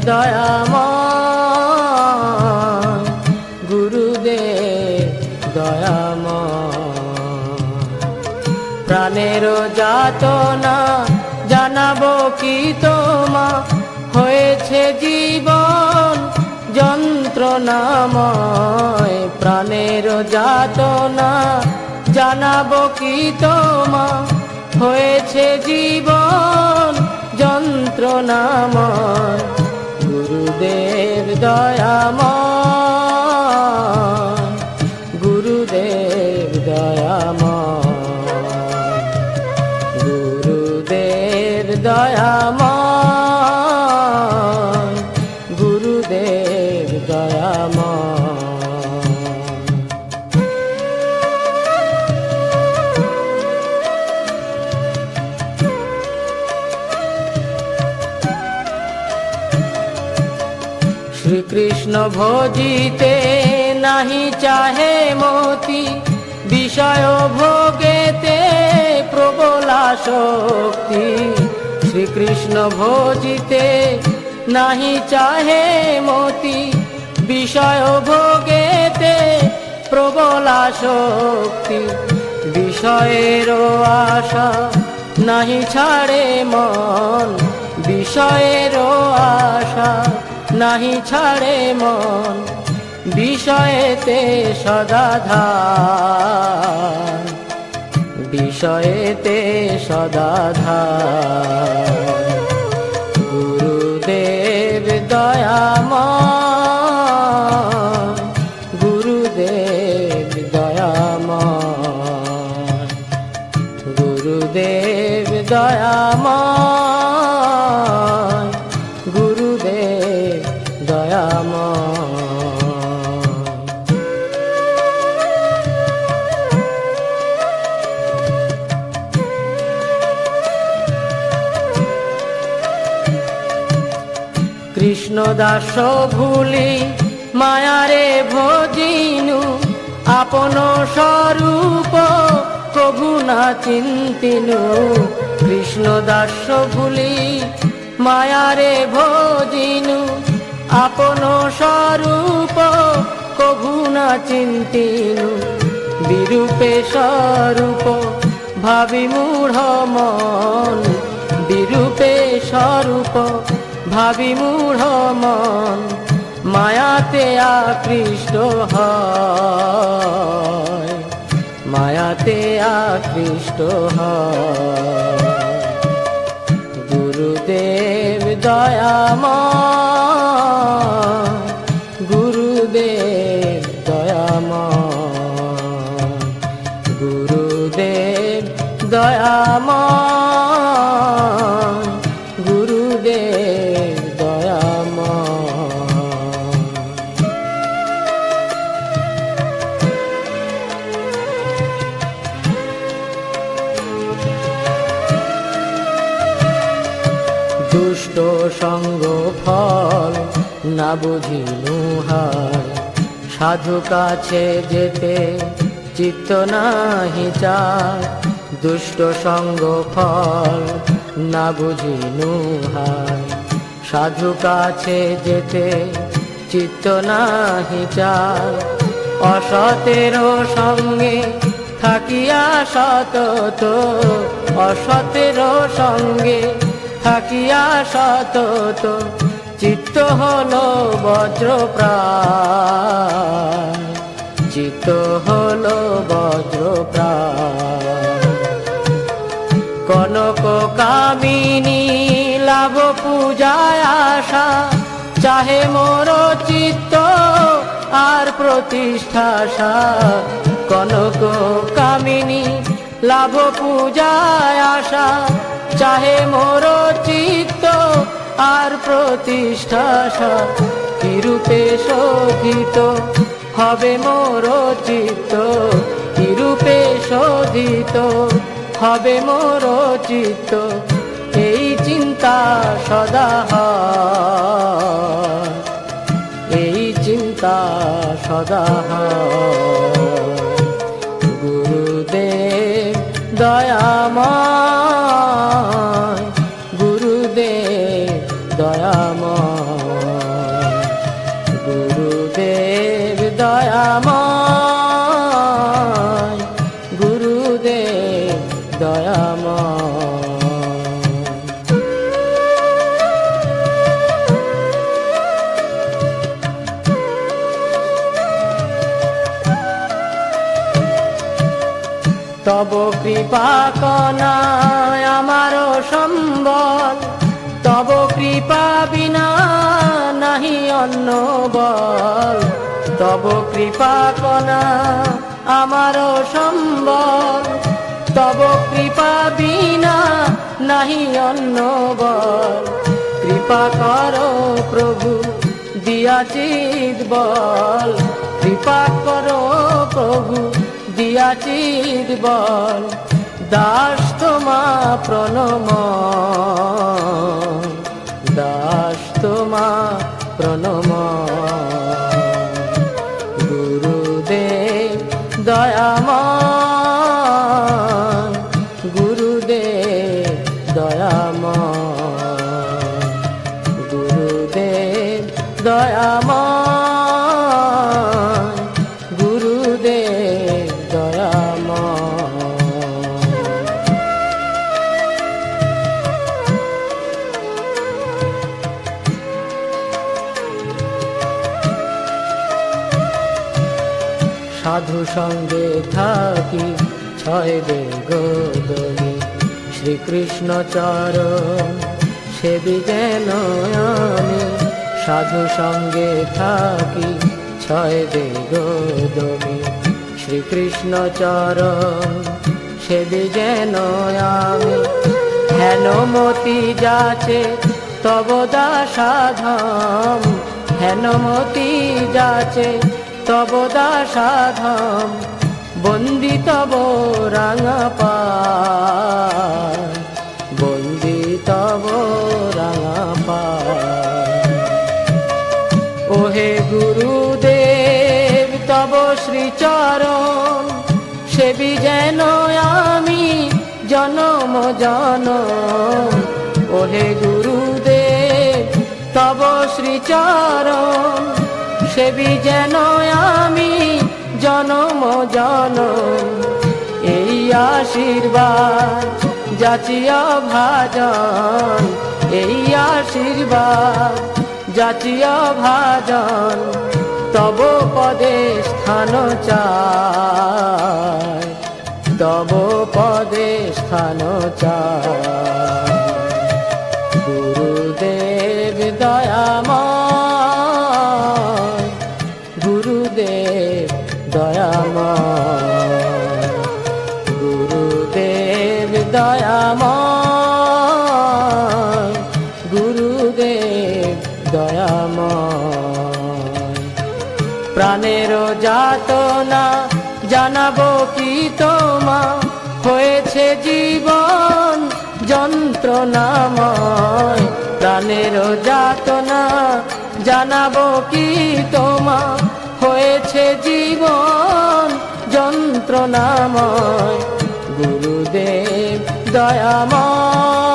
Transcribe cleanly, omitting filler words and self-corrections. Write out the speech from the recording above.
দয়াময়, গুরুদেব দয়াময়। প্রাণের যাতনা জানাবো কি তোমা, হয়েছে জীবন যন্ত্রণাময়। প্রাণের যাতনা জানাবো কি তোমা, হয়েছে জীবন যন্ত্রণাময়। গুরুদেব দয়াময়, গুরুদেব দয়াময়, গুরুদেব দয়াময়, গুরুদেব দয়াময়। শ্রীকৃষ্ণ ভজিতে নাহি চাহে মতি, বিষয় ভোগেতে প্রবল আসক্তি। শ্রীকৃষ্ণ ভজিতে নাহি চাহে মতি, বিষয় ভোগেতে প্রবল আসক্তি। বিষয়ের আশা নাহি ছাড়ে মন, বিষয়ের আশা নাহি ছাড়ে মন। বিষয়েতে সদাধার, বিষয়েতে সদাধার। গুরুদেব দয়াময়, গুরুদেব দয়াময়, গুরুদেব দয়াময়, গুরুদেব দয়াময়। কৃষ্ণ দাস ভুলি মায়ারে ভজিনু, আপন স্বরূপ প্রভু না চিন্তিনু। কৃষ্ণ দাস ভুলি মায়ারে ভজিনু, আপন স্বরূপ প্রভু না চিন্তিনু। বিরূপে স্বরূপ ভাবি মূঢ় মন, বিরূপে স্বরূপ ভাবি মূঢ় মন। মায়াতে আকৃষ্ট হয়, মায়াতে আকৃষ্ট হয়। গুরুদেব দয়াময়, গুরুদেব দয়াময়, গুরুদেব দয়াময়, গুরুদেব দয়াময়। দুষ্ট সঙ্গ ফল না বুঝিনু হায়, সাধু কাছে যেতে চিত্ত নাহি চায়। দুষ্ট সঙ্গ ফল না বুঝিনু হায়, সাধু কাছে যেতে চিত্ত নাহি চায়। অসতের সঙ্গে থাকিয়া সতত, অসতের সঙ্গে থাকিয়া সতত। চিত্ত হলো বজ্রপ্রায়, চিত্ত হলো বজ্রপ্রায়। কনক কামিনী লাভ পূজায় আশা, চাহে মোর চিত্ত আর প্রতিষ্ঠাশা। কনক কামিনী লাভ পূজায় আশা, চাহে মোর চিত্ত আর প্রতিষ্ঠাশা। কিরূপে শোধিত হবে মোর চিত্ত, কিরূপে শোধিত হবে মোর চিত্ত। এই চিন্তা সদা হয়, এই চিন্তা সদা হয়। গুরুদেব দয়াময়, গুরুদেব দয়াময়, তব কৃপা কণায় আমারও সম্বল, তব কৃপা বিনা নাহি অন্য বল। তব কৃপা কণা আমারও সম্বল, তব কৃপা বিনা নাহি অন্য বল। কৃপা করো প্রভু দিয়াচিত বল, কৃপা করো প্রভু দিয়াচিত বল। দাস তোমা প্রণমন, দাস তোমা প্রণমন। গুরুদেব দয়াময়, গুরুদেব দয়াময়, গুরুদেব দয়াময়, গুরুদেব দয়াময়। সাধু সঙ্গে থাকি ছয় বেগনি, শ্রীকৃষ্ণ চরণ সেবি যেন আমি। সাধু সঙ্গে থাকি ছয় বেগনি, শ্রীকৃষ্ণ চরণ সেবি যেন আমি। হেনমতি যাচে তব দাসাধম, হেনমতি যাচে তব দাসাধম। বন্দি তব রাঙা পায়, বন্দি তব রাঙা পায়। ওহে গুরুদেব তব শ্রীচরণ সেবি যেন আমি জনম জনম। ওহে গুরুদেব তব শ্রীচরণ সেবি যেন আমি জনম জনম। এই আশীর্বাদ যাচিয়া ভাজন, এই আশীর্বাদ যাচিয়া ভাজন। তব পদে স্থান চাই, তব পদে স্থান চাই। গুরুদেব দয়াময়, গুরুদেব দয়াময়, গুরুদেব দয়াময়, গুরুদেব দয়াময়। প্রাণের যাতনা জানাবো কি তোমা, হয়েছে জীবন যন্ত্রণাময়। প্রাণের যাতনা জানাবো কি তোমা, হয়েছে জীবন যন্ত্রণাময়। গুরুদেব দয়াময়,